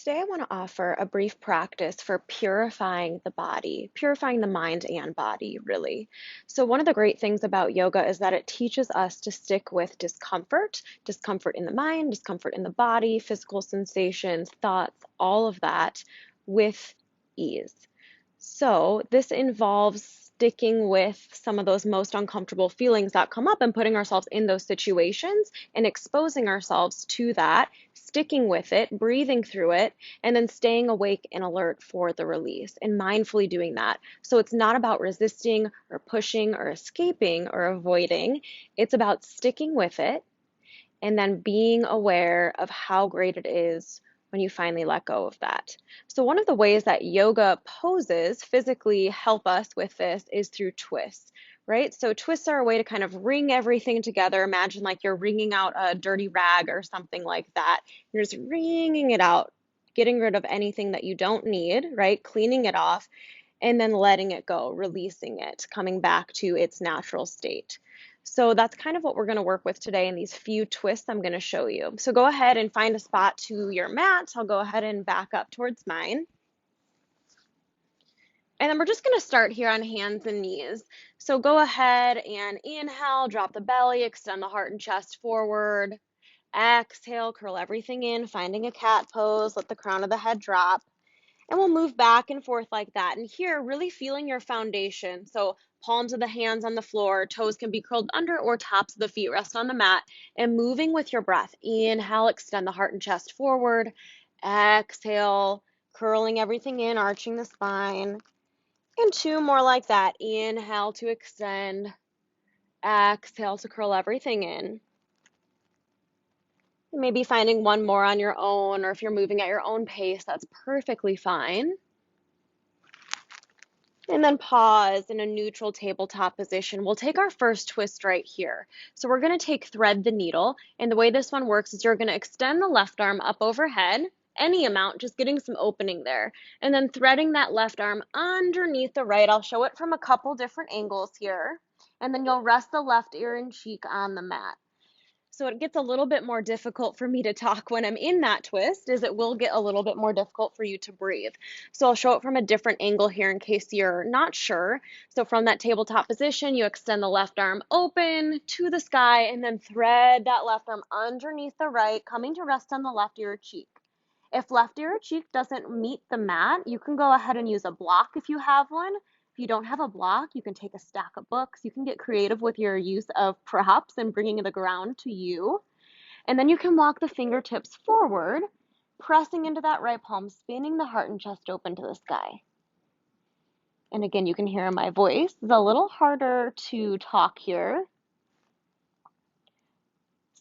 Today, I want to offer a brief practice for purifying the body, purifying the mind and body, really. So, one of the great things about yoga is that it teaches us to stick with discomfort, discomfort in the mind, discomfort in the body, physical sensations, thoughts, all of that with ease. So, this involves sticking with some of those most uncomfortable feelings that come up and putting ourselves in those situations and exposing ourselves to that, sticking with it, breathing through it, and then staying awake and alert for the release and mindfully doing that. So, it's not about resisting or pushing or escaping or avoiding, it's about sticking with it and then being aware of how great it is when you finally let go of that. So, one of the ways that yoga poses physically help us with this is through twists, right? So, twists are a way to kind of wring everything together. Imagine like you're wringing out a dirty rag or something like that. You're just wringing it out, getting rid of anything that you don't need, right? Cleaning it off, and then letting it go, releasing it, coming back to its natural state. So that's kind of what we're going to work with today in these few twists I'm going to show you. So go ahead and find a spot to your mat. I'll go ahead and back up towards mine. And then we're just going to start here on hands and knees. So go ahead and inhale, drop the belly, extend the heart and chest forward. Exhale, curl everything in, finding a cat pose, let the crown of the head drop. And we'll move back and forth like that. And here, really feeling your foundation. So palms of the hands on the floor, toes can be curled under or tops of the feet rest on the mat. And moving with your breath. Inhale, extend the heart and chest forward. Exhale, curling everything in, arching the spine. And two more like that. Inhale to extend. Exhale to curl everything in. Maybe finding one more on your own, or if you're moving at your own pace, that's perfectly fine. And then pause in a neutral tabletop position. We'll take our first twist right here. So we're going to take thread the needle. And the way this one works is you're going to extend the left arm up overhead, any amount, just getting some opening there. And then threading that left arm underneath the right. I'll show it from a couple different angles here. And then you'll rest the left ear and cheek on the mat. So it gets a little bit more difficult for me to talk when I'm in that twist, is it will get a little bit more difficult for you to breathe. So I'll show it from a different angle here in case you're not sure. So from that tabletop position, you extend the left arm open to the sky and then thread that left arm underneath the right, coming to rest on the left ear or cheek. If left ear or cheek doesn't meet the mat, you can go ahead and use a block if you have one. If you don't have a block, you can take a stack of books. You can get creative with your use of props and bringing the ground to you. And then you can walk the fingertips forward, pressing into that right palm, spinning the heart and chest open to the sky. And again, you can hear my voice. It's a little harder to talk here.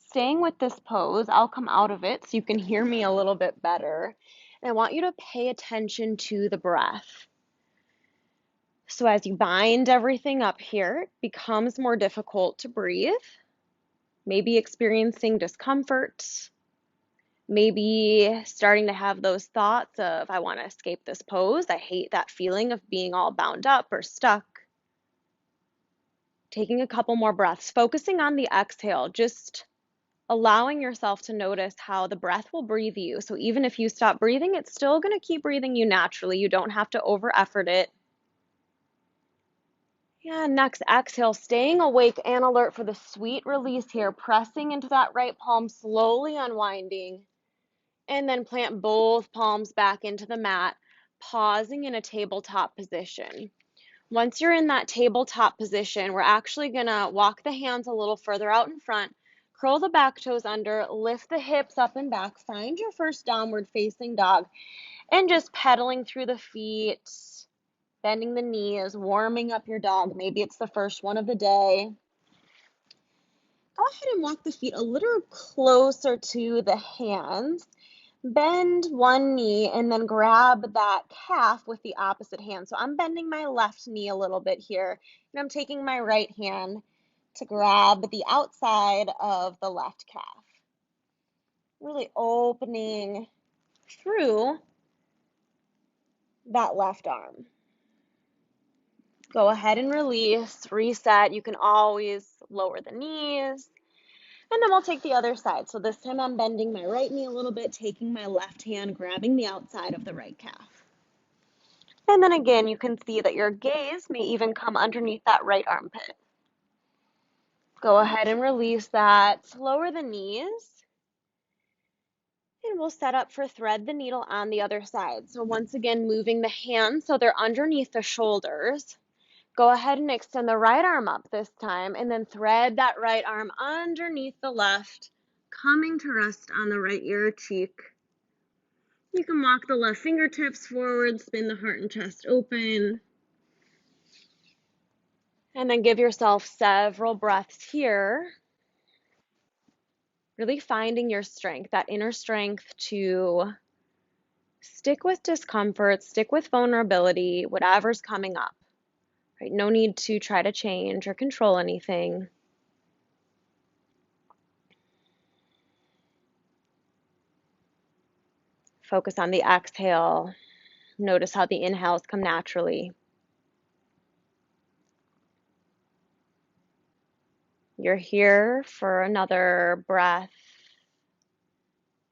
Staying with this pose, I'll come out of it so you can hear me a little bit better. And I want you to pay attention to the breath. So as you bind everything up here, it becomes more difficult to breathe, maybe experiencing discomfort, maybe starting to have those thoughts of, I want to escape this pose. I hate that feeling of being all bound up or stuck. Taking a couple more breaths, focusing on the exhale, just allowing yourself to notice how the breath will breathe you. So even if you stop breathing, it's still going to keep breathing you naturally. You don't have to over effort it. Yeah, next exhale, staying awake and alert for the sweet release here, pressing into that right palm, slowly unwinding, and then plant both palms back into the mat, pausing in a tabletop position. Once you're in that tabletop position, we're actually gonna walk the hands a little further out in front, curl the back toes under, lift the hips up and back, find your first downward facing dog, and just pedaling through the feet, bending the knees, warming up your dog. Maybe it's the first one of the day. Go ahead and walk the feet a little closer to the hands. Bend one knee and then grab that calf with the opposite hand. So I'm bending my left knee a little bit here, and I'm taking my right hand to grab the outside of the left calf. Really opening through that left arm. Go ahead and release, reset. You can always lower the knees, And then we'll take the other side. So this time I'm bending my right knee a little bit, taking my left hand, grabbing the outside of the right calf. And then again, you can see that your gaze may even come underneath that right armpit. Go ahead and release that. Lower the knees. And we'll set up for thread the needle on the other side. So once again, moving the hands so they're underneath the shoulders. Go ahead and extend the right arm up this time, and then thread that right arm underneath the left, coming to rest on the right ear or cheek. You can walk the left fingertips forward, spin the heart and chest open, and then give yourself several breaths here. Really finding your strength, that inner strength to stick with discomfort, stick with vulnerability, whatever's coming up. Right? No need to try to change or control anything. Focus on the exhale. Notice how the inhales come naturally. You're here for another breath.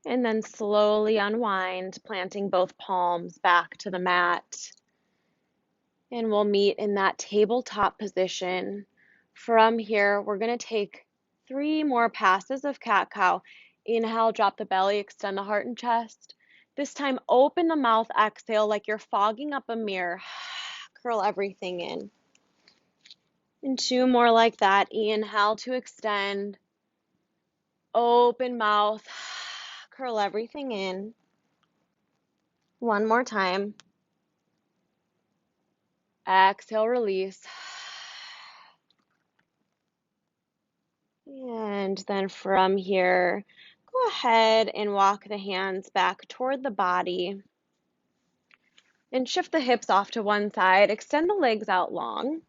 And then slowly unwind, planting both palms back to the mat. And we'll meet in that tabletop position. From here, we're going to take 3 more passes of cat-cow. Inhale, drop the belly, extend the heart and chest. This time, open the mouth, exhale like you're fogging up a mirror. Curl everything in. And 2 more like that. Inhale to extend. Open mouth. Curl everything in. 1 more time. Exhale, release. And then from here, go ahead and walk the hands back toward the body. And shift the hips off to one side. Extend the legs out long.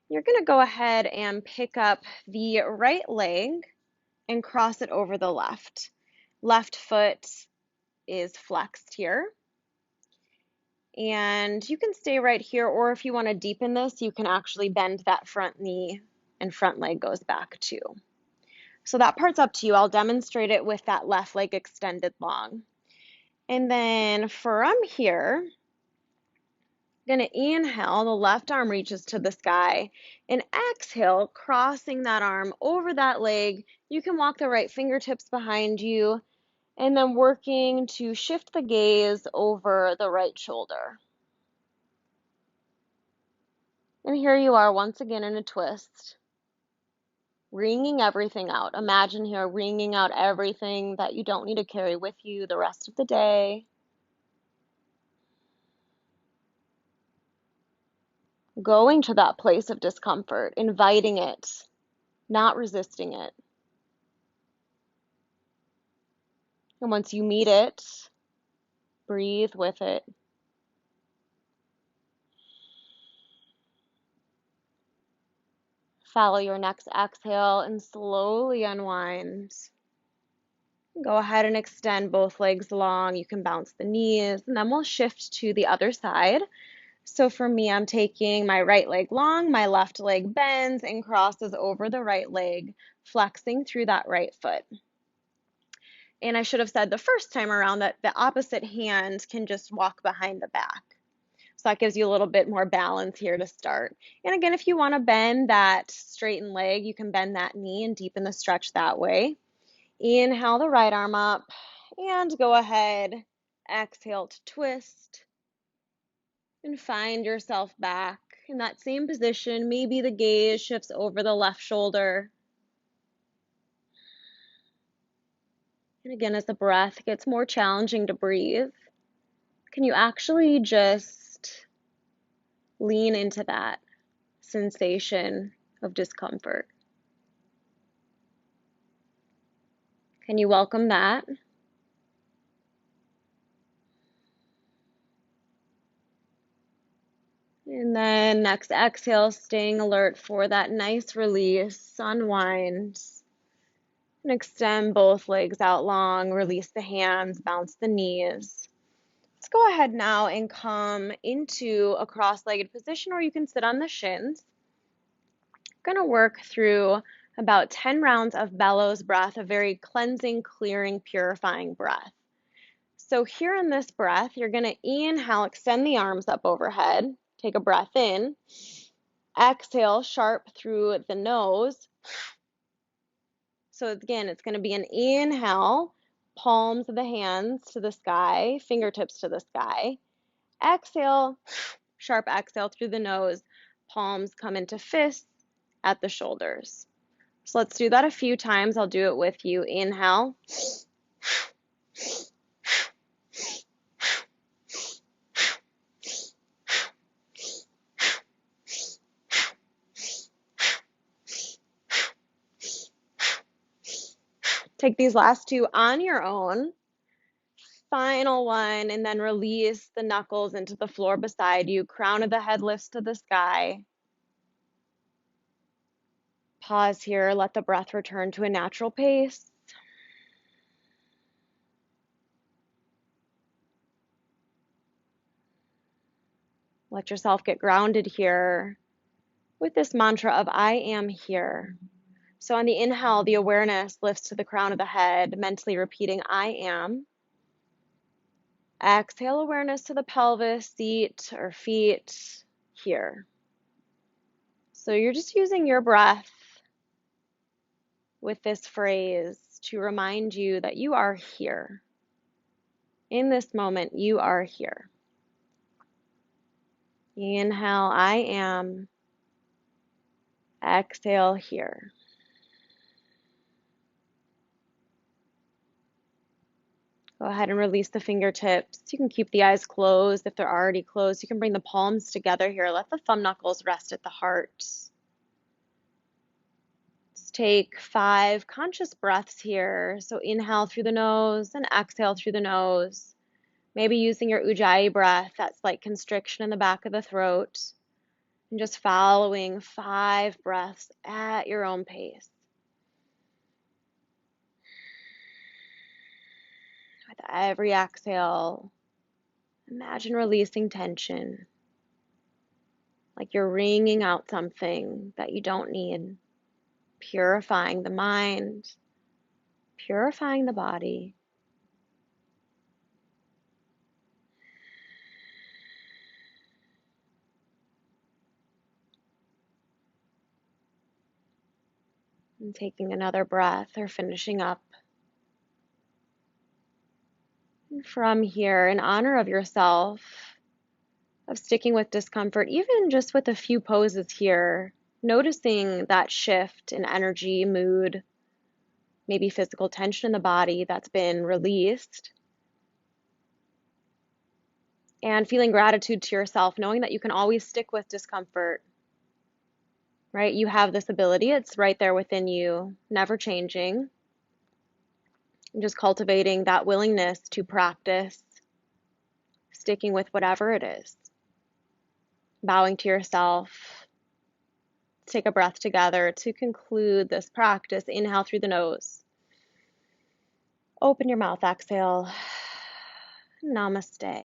You're going to go ahead and pick up the right leg and cross it over the left. Left foot is flexed here. And you can stay right here, or if you want to deepen this, you can actually bend that front knee and front leg goes back too. So that part's up to you. I'll demonstrate it with that left leg extended long. And then from here, I'm going to inhale, the left arm reaches to the sky, and exhale, crossing that arm over that leg. You can walk the right fingertips behind you, and then working to shift the gaze over the right shoulder. And here you are once again in a twist, wringing everything out. Imagine here wringing out everything that you don't need to carry with you the rest of the day. Going to that place of discomfort, inviting it, not resisting it. And once you meet it, breathe with it. Follow your next exhale and slowly unwind. Go ahead and extend both legs long. You can bounce the knees, and then we'll shift to the other side. So for me, I'm taking my right leg long, my left leg bends and crosses over the right leg, flexing through that right foot. And I should have said the first time around that the opposite hand can just walk behind the back. So that gives you a little bit more balance here to start. And again, if you want to bend that straightened leg, you can bend that knee and deepen the stretch that way. Inhale the right arm up and go ahead. Exhale to twist and find yourself back in that same position. Maybe the gaze shifts over the left shoulder. And again, as the breath gets more challenging to breathe, can you actually just lean into that sensation of discomfort? Can you welcome that? And then next exhale, staying alert for that nice release, unwind, and extend both legs out long, release the hands, bounce the knees. Let's go ahead now and come into a cross-legged position, or you can sit on the shins. Going to work through About 10 rounds of bellows breath, a very cleansing, clearing, purifying breath. So here in this breath, you're going to inhale, extend the arms up overhead, take a breath in, exhale, sharp through the nose. So again, it's going to be an inhale, palms of the hands to the sky, fingertips to the sky. Exhale, sharp exhale through the nose, palms come into fists at the shoulders. So let's do that a few times. I'll do it with you. Inhale. Take these last two on your own. Final one, and then release the knuckles into the floor beside you. Crown of the head lifts to the sky. Pause here. Let the breath return to a natural pace. Let yourself get grounded here with this mantra of I am here. So on the inhale, the awareness lifts to the crown of the head, mentally repeating I am. Exhale, awareness to the pelvis, seat, or feet here. So you're just using your breath with this phrase to remind you that you are here. In this moment, you are here. Inhale, I am. Exhale, here. Go ahead and release the fingertips. You can keep the eyes closed if they're already closed. You can bring the palms together here. Let the thumb knuckles rest at the heart. Let's take 5 conscious breaths here. So inhale through the nose and exhale through the nose. Maybe using your Ujjayi breath, that slight constriction in the back of the throat. And just following 5 breaths at your own pace. With every exhale, imagine releasing tension, like you're wringing out something that you don't need, purifying the mind, purifying the body. And taking another breath or finishing up. And from here, in honor of yourself, of sticking with discomfort, even just with a few poses here, noticing that shift in energy, mood, maybe physical tension in the body that's been released, and feeling gratitude to yourself, knowing that you can always stick with discomfort, right? You have this ability, it's right there within you, never changing. And just cultivating that willingness to practice sticking with whatever it is. Bowing to yourself. Take a breath together to conclude this practice. Inhale through the nose. Open your mouth, exhale. Namaste.